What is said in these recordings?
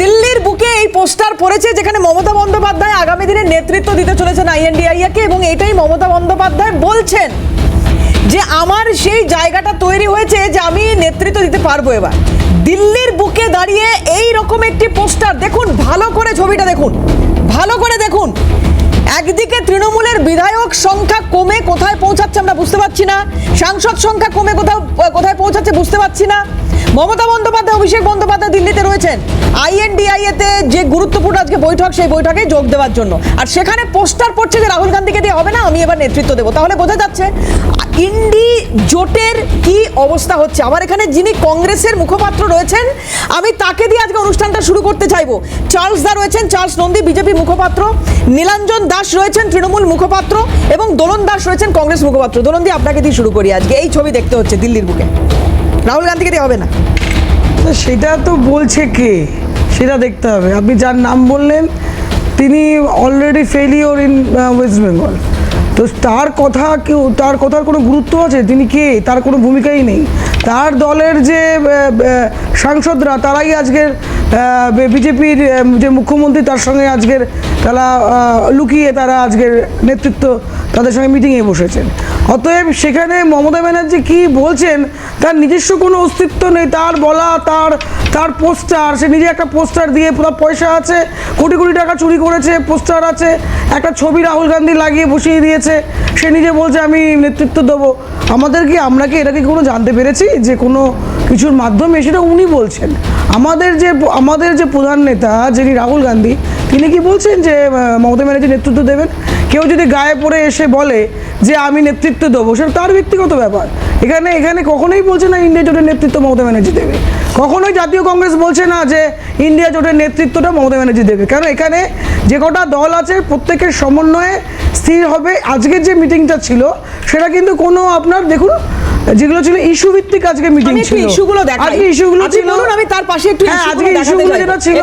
দিল্লির বুকে এই পোস্টার পড়েছে যেখানে মমতা বন্দ্যোপাধ্যায় আগামী দিনে নেতৃত্ব দিতে চলেছেন আইএনডিআইএ-কে, এবং এটাই মমতা বন্দ্যোপাধ্যায় বলছেন যে আমার সেই জায়গাটা তৈরি হয়েছে যে আমি নেতৃত্ব দিতে পারবো। এবার দিল্লির বুকে দাঁড়িয়ে এই রকম একটি পোস্টার দেখুন, ভালো করে ছবিটা দেখুন, ভালো করে দেখুন। একদিকে তৃণমূলের বিধায়ক সংখ্যা কমে কোথায় পৌঁছাচ্ছে আমরা বুঝতে পারছি না, সাংসদ সংখ্যা কমে কোথায় পৌঁছাচ্ছে বুঝতে পারছি না। মমতা বন্দ্যোপাধ্যায়, অভিষেক বন্দ্যোপাধ্যায় দিল্লিতে রয়েছেন আইএনডিআইএ-তে যে গুরুত্বপূর্ণ আজকে বৈঠক, সেই বৈঠকে যোগ দেওয়ার জন্য, আর সেখানে পোস্টার পড়ছে যে রাহুল গান্ধীকে দিয়ে হবে না, আমি এবার নেতৃত্ব দেবো। তাহলে বোঝা যাচ্ছে ইন্ডি জোটের কি অবস্থা হচ্ছে। আমার এখানে যিনি কংগ্রেসের মুখপাত্র রয়েছেন, আমি তাকে দিয়ে আজকে অনুষ্ঠানটা শুরু করতে চাইবো। চার্লস দা রয়েছেন, চার্লস নন্দী বিজেপি মুখপাত্র, নীলাঞ্জন দাস রয়েছেন তৃণমূল মুখপাত্র, এবং দোলন দাস রয়েছেন কংগ্রেস মুখপাত্র। দোলন দি, আপনাকে দিয়ে শুরু করি। আজকে এই ছবি দেখতে হচ্ছে দিল্লির বুকে, রাহুল গান্ধীকে দিয়ে হবে না, সেটা তো বলছে কে সেটা দেখতে হবে। আপনি যার নাম বললেন তিনি already failure in West Bengal, তো তার কথার কোনো গুরুত্ব আছে? তিনি কে? তার কোনো ভূমিকাই নেই। তার দলের যে সাংসদরা তারাই আজকের বিজেপির যে মুখ্যমন্ত্রী তার সঙ্গে আজকের তারা লুকিয়ে তারা আজকের নেতৃত্ব তাদের সঙ্গে মিটিংয়ে বসেছেন। অতএব সেখানে মমতা ব্যানার্জি কী বলছেন তার নিজস্ব কোনো অস্তিত্ব নেই। তার বলা, তার পোস্টার, সে নিজে একটা পোস্টার দিয়ে পুরো পয়সা আছে, কোটি কোটি টাকা চুরি করেছে, পোস্টার আছে, একটা ছবি রাহুল গান্ধী লাগিয়ে বসিয়ে দিয়েছে, সে নিজে বলছে আমি নেতৃত্ব দেবো। আমরা কি এটা কি কোনো জানতে পেরেছি যে কোনো কিছুর মাধ্যমে? সেটা উনি বলছেন। আমাদের যে প্রধান নেতা যিনি রাহুল গান্ধী, তিনি কি বলছেন যে মমতা ব্যানার্জি নেতৃত্ব দেবেন? কেউ যদি গায়ে পড়ে এসে বলে যে আমি নেতৃত্ব দেবো, সেটা তার ব্যক্তিগত ব্যাপার। এখানে কখনোই বলছে না ইন্ডিয়া জোটের নেতৃত্ব মমতা ব্যানার্জি দেবে, কখনোই জাতীয় কংগ্রেস বলছে না যে ইন্ডিয়া জোটের নেতৃত্বটা মমতা ব্যানার্জি দেবে। কারণ এখানে যে কটা দল আছে প্রত্যেকের সমন্বয়ে স্থির হবে। আজকের যে মিটিংটা ছিল সেটা কিন্তু কোনো আপনার দেখুন যেগুলো ছিল ইস্যু ভিত্তিক আজকে মিটিং ছিল, আজকে ইস্যুগুলো ছিল, আমি তার পাশে একটু আজকে ইস্যুগুলো যেটা ছিল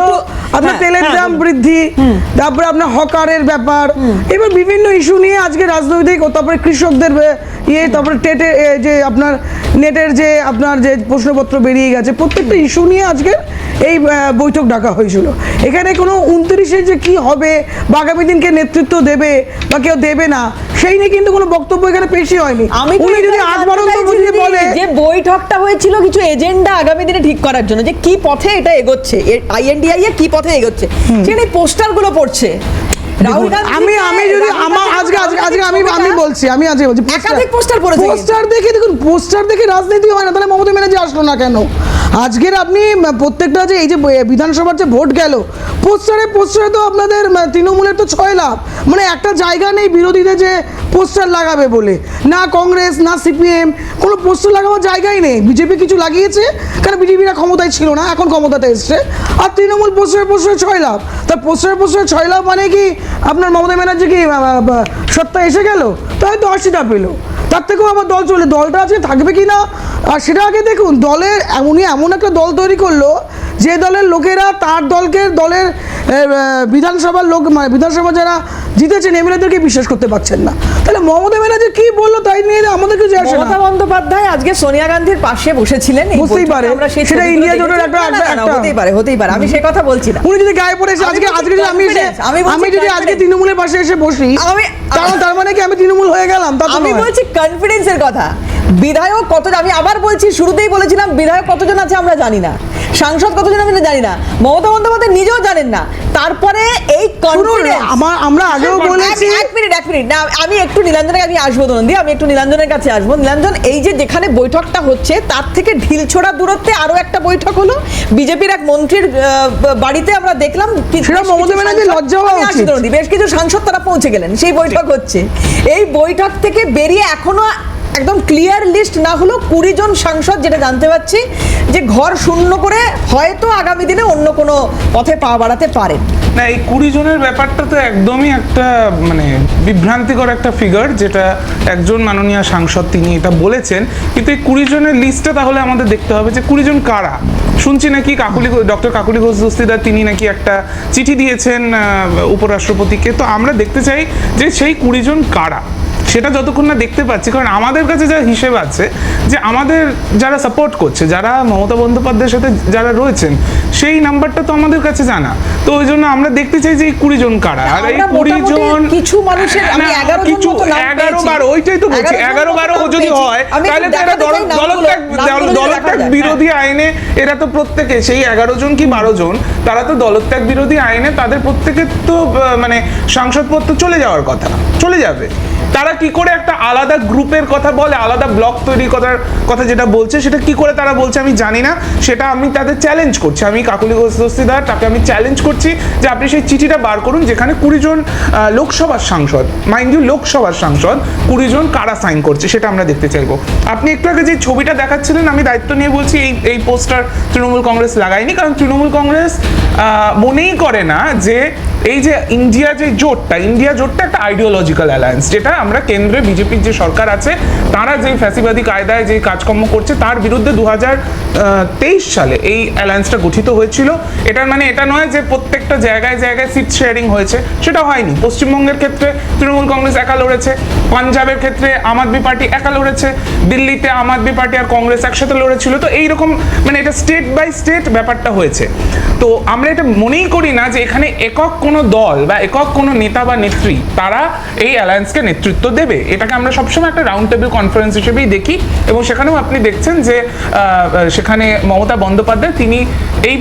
আপনার তেলের দাম বৃদ্ধি, তারপরে আপনার হকারের ব্যাপার, এবার বিভিন্ন ইস্যু নিয়ে আজকে রাজনৈতিক, তারপরে কৃষকদের তারপরে যে আপনার নেটের যে আপনার যে প্রশ্নপত্র বেরিয়ে গেছে, প্রত্যেকটা ইস্যু নিয়ে আজকে এই বৈঠক ডাকা হয়েছিল। এখানে কোনো 29-এ যে কি হবে বা আগামী দিনকে নেতৃত্ব দেবে বা কেউ দেবে না সেই নিয়ে কিন্তু কোনো বক্তব্য এখানে পেশই হয়নি। উনি যদি বলে যে বৈঠকটা হয়েছিল কিছু এজেন্ডা আগামী দিনে ঠিক করার জন্য, যে কি পথে এটা এগোচ্ছে, আইএনডিআইএ কি পথে এগোচ্ছে, সেখানে পোস্টারগুলো পড়ছে। পোস্টার দেখে রাজনীতি হয় না, তাহলে মমতা ব্যানার্জি আসলো না কেন? আজকের আপনি প্রত্যেকটা যে এই যে বিধানসভার যে ভোট গেল, পোস্টারে তো আপনাদের তৃণমূলের তো 6 লাখ, মানে একটা জায়গা নেই বিরোধীদের যে পোস্টার লাগাবে বলে, না কংগ্রেস না সিপিএম কোনো পোস্টার লাগাবার জায়গাই নেই। বিজেপি কিছু লাগিয়েছে কারণ বিজেপিরা ক্ষমতায় ছিল না, এখন ক্ষমতাতে এসছে, আর তৃণমূল পোস্টারে 6 লাখ। তা পোস্টারে 6 লাখ মানে কি আপনার মমতা ব্যানার্জি কি সত্তা এসে গেল? তো হয়তো 80টা পেলো, তার থেকেও আবার দলটা আছে থাকবে কি না আর সেটা আগে দেখুন। উনি এমন একটা দল তৈরি করলো যে দলের লোকেরা তার দলের বিধানসভার লোক, মানে বিধানসভা যারা জিতেছেন এমএলএদেরকে বিশ্বাস করতে পারছেন না। তাহলে মমতা ব্যানার্জি কি বললো তাই নিয়ে আমাদেরকে যে আসে না। মমতা বন্দ্যোপাধ্যায় আজকে সোনিয়া গান্ধীর পাশে বসেছিলেন, বুঝতেই পারে সেটা ইন্ডিয়া জোটের একটা হতেই পারে, আমি সেই কথা বলছি না। উনি যদি গায়ে পড়ে এসে আজকে যদি আমি যদি আজকে তৃণমূলের পাশে এসে বসি, তার মানে কি আমি তৃণমূল হয়ে গেলাম? আমি বলছি কনফিডেন্সের কথা। বিধায়ক কতজন, আমি আবার বলছি, শুরুতেই বলেছিলাম বিধায়ক কতজন আছে আমরা জানি না, সাংসদ কতজন আমি জানি না, মমতা বন্দ্যোপাধ্যায় নিজেও জানেন না। তারপরে এই কনফিডেন্স আমরা আগেও বলেছি। এক মিনিট না, আমি একটু নীলাঞ্জনের কাছে আসবো, দনন্দি আমি একটু নীলাঞ্জনের কাছে আসবো। নীলাঞ্জন, এই যে যেখানে বৈঠকটা হচ্ছে তার থেকে ঢিলছোড়া দূরত্বে আরো একটা বৈঠক হলো বিজেপির এক মন্ত্রীর বাড়িতে, আমরা দেখলাম বেশ কিছু সাংসদ তারা পৌঁছে গেলেন, সেই বৈঠক হচ্ছে। এই বৈঠক থেকে বেরিয়ে এখনো একদম ক্লিয়ার লিস্ট না হলো 20 জন সাংসদ, যেটা জানতে পারছি যে ঘর শূন্য করে হয়তো আগামী দিনে অন্য কোনো পথে পা বাড়াতে পারে না। এই 20 জনের ব্যাপারটা তো একদমই একটা মানে বিভ্রান্তিকর একটা ফিগার, যেটা একজন মাননীয় সাংসদ তিনি এটা বলেছেন, কিন্তু এই 20 জনের লিস্টটা তাহলে আমাদের দেখতে হবে যে 20 জন কারা। শুনছি নাকি ডক্টর কাকুলি ঘোষ দস্তিদার তিনি নাকি একটা চিঠি দিয়েছেন উপরাষ্ট্রপতিকে, তো আমরা দেখতে চাই যে সেই 20 জন কারা। সেটা যতক্ষণ না দেখতে পাচ্ছি, কারণ আমাদের কাছে যা হিসেব আছে যে আমাদের যারা সাপোর্ট করছে, যারা মমতা বন্দ্যোপাধ্যায়ের সাথে যারা রয়েছেন, সেই নাম্বারটা তো আমাদের কাছে জানা। তো ওই জন্য আমরা দেখতে চাই যে এই 20 জন কারা। আর এই আমরা 20 মোটামুটি জন কিছু মানুষের আমি 11 জন কিছু মতো নাম 11-12, ওইটাই তো বলছি, 11-12 যদি হয় তাহলে তো এরা দলত্যাগ বিরোধী আইনে, এরা তো প্রত্যেকে সেই 11 জন কি 12 জন, তারা তো দলত্যাগ বিরোধী আইনে তাদের প্রত্যেকের তো মানে সাংসদপদ তো চলে যাওয়ার কথা, চলে যাবে। তারা কি করে একটা আলাদা গ্রুপের কথা বলে, আলাদা ব্লক তৈরির কথা যেটা বলছে, সেটা কি করে তারা বলছে আমি জানি না। সেটা আমি তাদের চ্যালেঞ্জ করছি, আমি কাকলি ঘোষ দস্তিদার, তাকে আমি চ্যালেঞ্জ করছি যে আপনি সেই চিঠিটা বার করুন যেখানে 20 জন লোকসভার সাংসদ, মাইন্ড ইউ লোকসভার সাংসদ 20 জন কারা সাইন করছে, সেটা আমরা দেখতে চাইবো। আপনি একটু আগে যে ছবিটা দেখাচ্ছিলেন, আমি দায়িত্ব নিয়ে বলছি এই পোস্টার তৃণমূল কংগ্রেস লাগায়নি, কারণ তৃণমূল কংগ্রেস মনেই করে না যে এই যে ইন্ডিয়া জোটটা একটা আইডিওলজিক্যাল অ্যালায়েন্স, যেটা আমরা কেন্দ্রে বিজেপির যে সরকার আছে তারা যে ফ্যাসিবাদী কায়দায় যে কাজকর্ম করছে তার বিরুদ্ধে 2023 সালে এই অ্যালায়েন্সটা গঠিত হয়েছিল। এটার মানে এটা নয় যে প্রত্যেকটা জায়গায় জায়গায় সিট শেয়ারিং হয়েছে, সেটা হয়নি। পশ্চিমবঙ্গের ক্ষেত্রে তৃণমূল কংগ্রেস একা লড়েছে, পাঞ্জাবের ক্ষেত্রে আম আদমি পার্টি একা লড়েছে, দিল্লিতে আম আদমি পার্টি আর কংগ্রেস একসাথে লড়েছিল। তো এইরকম মানে এটা স্টেট বাই স্টেট ব্যাপারটা হয়েছে। তো আমরা এটা মনেই করি না যে এখানে একক কোনো দল বা একক কোনো নেতা বা নেত্রী তারা এই অ্যালায়েন্সকে নেতৃত্ব দেবে। এটাকে আমরা সবসময় একটা রাউন্ড টেবিল কনফারেন্স হিসেবেই দেখি, এবং সেখানেও আপনি দেখছেন যে সেখানে মমতা বন্দ্যোপাধ্যায় তিনি এই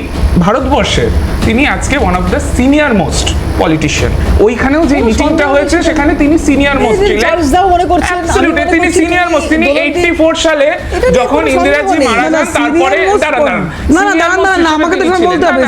ভারতবর্ষের তিনি আজকে one of the senior most politician. ওইখানেও যে মিটিংটা হয়েছে সেখানে তিনি সিনিয়র মোস্ট ছিলেন। অ্যাবসলিউটলি তিনি সিনিয়র মোস্ট। তিনি 84 সালে যখন ইন্দিরাজি মারা যান তারপরে না আমাকে তো সেটা বলতে হবে,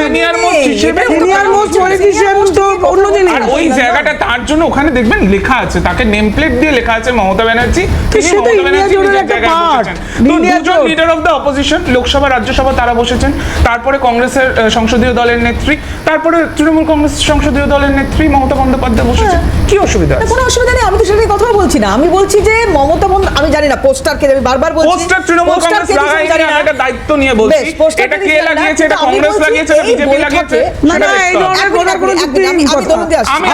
সিনিয়র মোস্ট হিসেবে সিনিয়র মোস্ট পলিটিশিয়ান তো অন্য জিনিস। আর ওই জায়গাটা তার জন্য ওখানে দেখবেন লেখা আছে, তাকে নেম প্লেট দিয়ে লেখা আছে মমতা ব্যানার্জি। তিনি মমতা ব্যানার্জি নিজের জায়গায় বসেছেন। তো দুজন leader of the opposition, Lok Sabha Rajya Sabha তারা বসেছেন, তারপরে কংগ্রেসের সংসদীয় দলের নেত্রী, তারপরে তৃণমূল কংগ্রেস সংসদীয় দলের নেত্রী মমতা বন্দ্যোপাধ্যায় বসেছেন। কি অসুবিধা আছে? কোনো অসুবিধা নেই, আমি তো সেটাই কথা বলছি না। আমি বলছি যে মমতা আমি জানি না পোস্টারকে, আমি বারবার বলছি পোস্টার তৃণমূল কংগ্রেস লাগায়নি, আমি এটা দায়িত্ব নিয়ে বলছি। এটা কে লাগিয়েছে? এটা কংগ্রেস লাগিয়েছে না বিজেপি লাগিয়েছে? না এই ধরনের কথার কোনো যুক্তি নেই।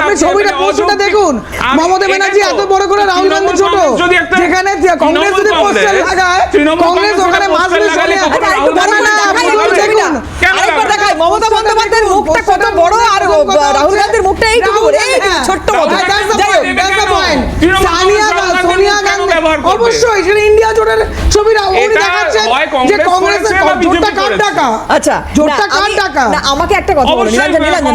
আপনি ছবিটা পোস্টারটা দেখুন, মমতা ব্যানার্জি এত বড় করে রাহুল গান্ধী ছোট, যেখানে কংগ্রেস যদি পোস্টার লাগায়, কংগ্রেস ওখানে মাসবে চলে। আরেকবার দেখাই মমতা বন্দ্যোপাধ্যায়ের মুখটা কত বড় আর রাহুল গান্ধীর মুখটা এইটুকু করে, ছোট্ট মতো। সোনিয়া গান্ধী অবশ্যই সেটা ইন্ডিয়া জোটের ছবিটা উনি দেখাচ্ছেন যে কংগ্রেসের জোটটা কার টাকা। আচ্ছা জোটটা কার টাকা? না আমাকে একটা কথা বলো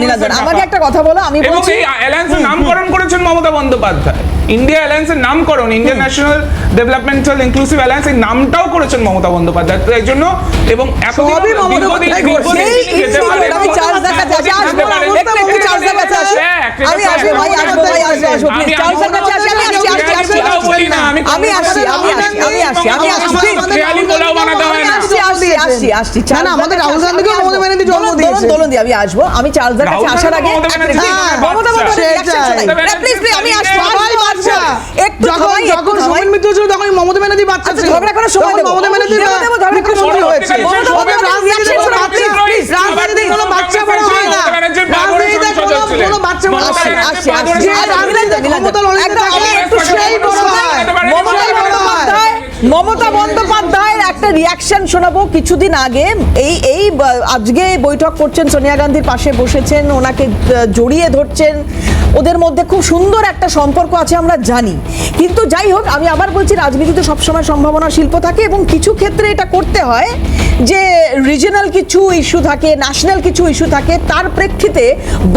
নীলাঞ্জন, আমাকে একটা কথা বলো। আমি বলছি এই অ্যালায়েন্সের নামকরণ করেছেন মমতা বন্দ্যোপাধ্যায়, ইন্ডিয়া অ্যালায়েন্সের নামকরণ, Indian national developmental inclusive alliance, এই নামটাও করেছেন মমতা বন্দ্যোপাধ্যায়। তো এই জন্য এবং সবই মমতা বন্দ্যোপাধ্যায় করছে। আমি চার্জ দেখাতে আসি, আসবো একটু চার্জ দেখাতে আসি, আমি আসবো ভাই, আসবো প্লিজ চার্জ দেখাতে আসি, আমাদের রাহুল গান্ধীকে মমতা ব্যানার্জি জন্ম দিয়েছে। দোলন দিয়ে আমি আসবো, আমি চার্জ দেখাতে আসার আগে যখন সোমেন মিত্র ছিল তখন মমতা ব্যানার্জি বাচ্চা ছিল, ঝগড়া করার সময় দেব, মমতা ব্যানার্জি মুখ্যমন্ত্রী হয়েছে। রাজনীতিতে কোনো বাচ্চা বড় হয় না, রাজনীতিতে কোনো বাচ্চা বড় হয় না, রাজনীতিতে ক্ষমতা লড়ে সেই বড় হয়। মমতা বন্দ্যোপাধ্যায়ের একটা রিয়াকশন শোনাবো। কিছুদিন আগে এই আজকে বৈঠক করছেন, সোনিয়া গান্ধীর পাশে বসেছেন, ওনাকে জড়িয়ে ধরছেন, ওদের মধ্যে খুব সুন্দর একটা সম্পর্ক আছে আমরা জানি। কিন্তু যাই হোক, আমি আবার বলছি রাজনীতিতে সবসময় সম্ভাবনা শিল্প থাকে এবং কিছু ক্ষেত্রে এটা করতে হয় যে রিজিনাল কিছু ইস্যু থাকে, ন্যাশনাল কিছু ইস্যু থাকে, তার প্রেক্ষিতে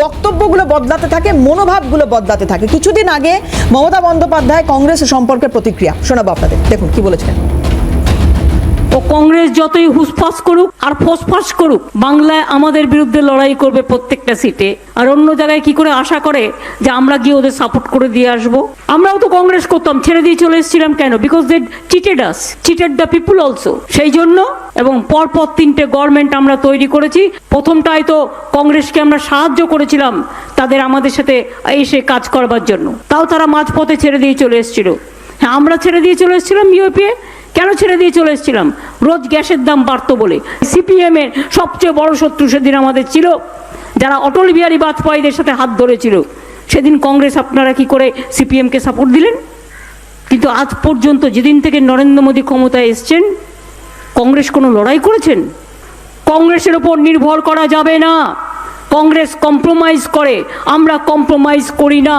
বক্তব্যগুলো বদলাতে থাকে, মনোভাবগুলো বদলাতে থাকে। কিছুদিন আগে মমতা বন্দ্যোপাধ্যায় কংগ্রেস সম্পর্কে প্রতিক্রিয়া শোনাবো আপনাদের, দেখুন কি বলেছেন। ও কংগ্রেস যতই হুসফাস করুক আর ফোসফাস করুক, বাংলায় আমাদের বিরুদ্ধে লড়াই করবে প্রত্যেকটা সিটে। আর অন্য জায়গায় কি করে আশা করে যে আমরা গিয়ে ওদের সাপোর্ট করে দিয়ে আসবো? আমরাও তো কংগ্রেস করতাম, ছেড়ে দিয়ে চলে এসেছিলাম কেন? Because they cheated us, cheated the people also. সেই জন্য এবং পরপর 3টে গভর্নমেন্ট আমরা তৈরি করেছি। প্রথমটায় তো কংগ্রেসকে আমরা সাহায্য করেছিলাম তাদের আমাদের সাথে এসে কাজ করবার জন্য, তাও তারা মাঝপথে ছেড়ে দিয়ে চলে এসেছিল। হ্যাঁ, আমরা ছেড়ে দিয়ে চলে এসেছিলাম ইউপিএ। কেন ছেড়ে দিয়ে চলে এসেছিলাম? রোজ গ্যাসের দাম বাড়তো বলে। সিপিএম এর সবচেয়ে বড় শত্রু সেদিন আমাদের ছিল যারা অটল বিহারী বাজপেয়ীদের সাথে হাত ধরেছিল, সেদিন কংগ্রেস আপনারা কি করে সিপিএমকে সাপোর্ট দিলেন? কিন্তু আজ পর্যন্ত যেদিন থেকে নরেন্দ্র মোদী ক্ষমতায় এসছেন, কংগ্রেস কোনো লড়াই করেছেন? কংগ্রেসের ওপর নির্ভর করা যাবে না। কংগ্রেস কম্প্রোমাইজ করে, আমরা কম্প্রোমাইজ করি না।